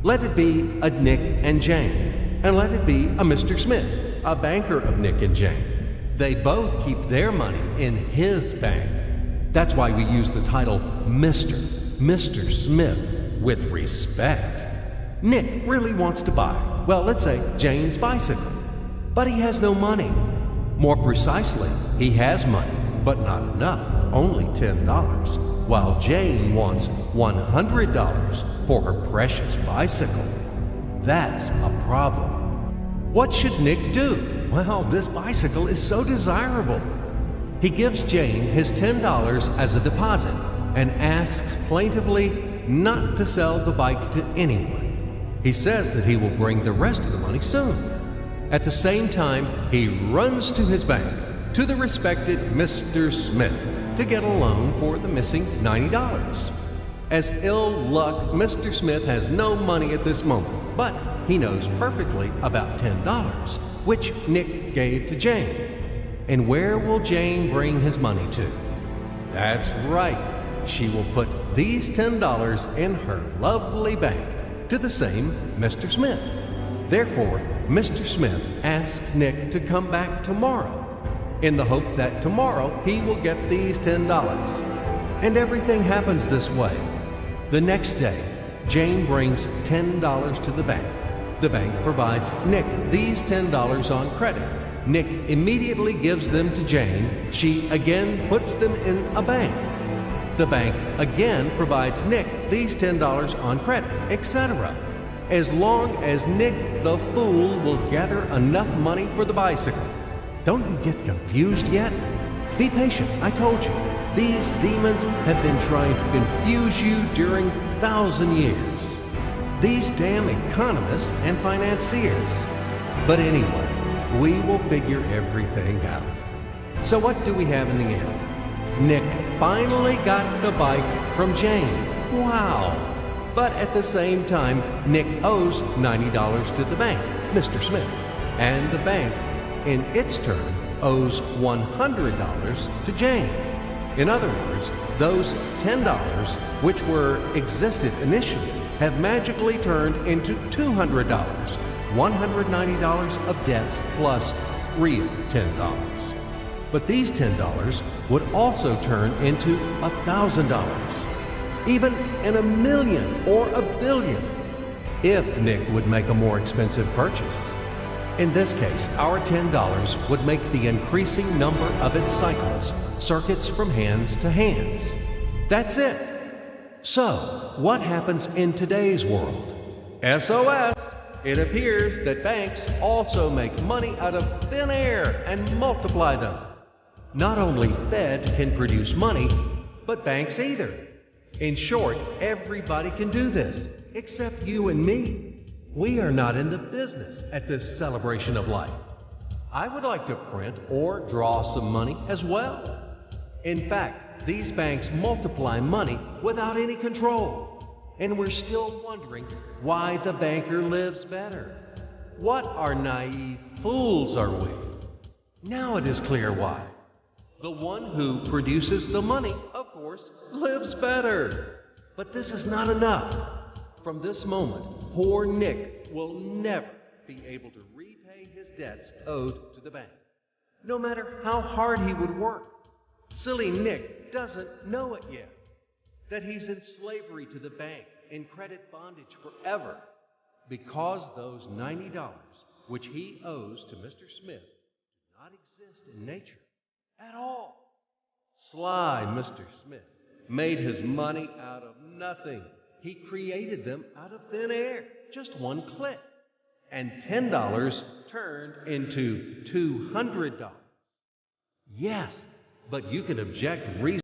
Let it be a Nick and Jane, and let it be a Mr. Smith, a banker of Nick and Jane. They both keep their money in his bank. That's why we use the title Mr. Smith with respect. Nick really wants to buy, well, let's say Jane's bicycle, but he has no money. More precisely, he has money, but not enough, only $10, while Jane wants $100 for her precious bicycle. That's a problem. What should Nick do? Well, this bicycle is so desirable. He gives Jane his $10 as a deposit and asks plaintively not to sell the bike to anyone. He says that he will bring the rest of the money soon. At the same time, he runs to his bank, to the respected Mr. Smith, to get a loan for the missing $90. As ill luck, Mr. Smith has no money at this moment, but he knows perfectly about $10, which Nick gave to Jane. And where will Jane bring his money to? That's right. She will put these $10 in her lovely bank to the same Mr. Smith. Therefore, Mr. Smith asks Nick to come back tomorrow in the hope that tomorrow he will get these $10. And everything happens this way. The next day, Jane brings $10 to the bank. The bank provides Nick these $10 on credit. Nick immediately gives them to Jane. She again puts them in a bank. The bank again provides Nick these $10 on credit, etc. As long as Nick the fool will gather enough money for the bicycle. Don't you get confused yet? Be patient, I told you. These demons have been trying to confuse you during 1,000 years. These damn economists and financiers. But anyway, we will figure everything out. So what do we have in the end? Nick finally got the bike from Jane. Wow! But at the same time, Nick owes $90 to the bank, Mr. Smith. And the bank, in its turn, owes $100 to Jane. In other words, those $10, which existed initially, have magically turned into $200, $190 of debts plus real $10. But these $10 would also turn into $1,000, even in $1 million or $1 billion, if Nick would make a more expensive purchase. In this case, our $10 would make the increasing number of its cycles, circuits from hands to hands. That's it. So, what happens in today's world? SOS! It appears that banks also make money out of thin air and multiply them. Not only Fed can produce money, but banks either. In short, everybody can do this, except you and me. We are not in the business at this celebration of life. I would like to print or draw some money as well. In fact, these banks multiply money without any control. And we're still wondering why the banker lives better. What are naive fools are we? Now it is clear why. The one who produces the money, of course, lives better. But this is not enough. From this moment, poor Nick will never be able to repay his debts owed to the bank, no matter how hard he would work. Silly Nick doesn't know it yet, that he's in slavery to the bank, in credit bondage forever, because those $90, which he owes to Mr. Smith, do not exist in nature at all. Sly Mr. Smith made his money out of nothing. He created them out of thin air, just one click. And $10 turned into $200. Yes, but you can object reasonably.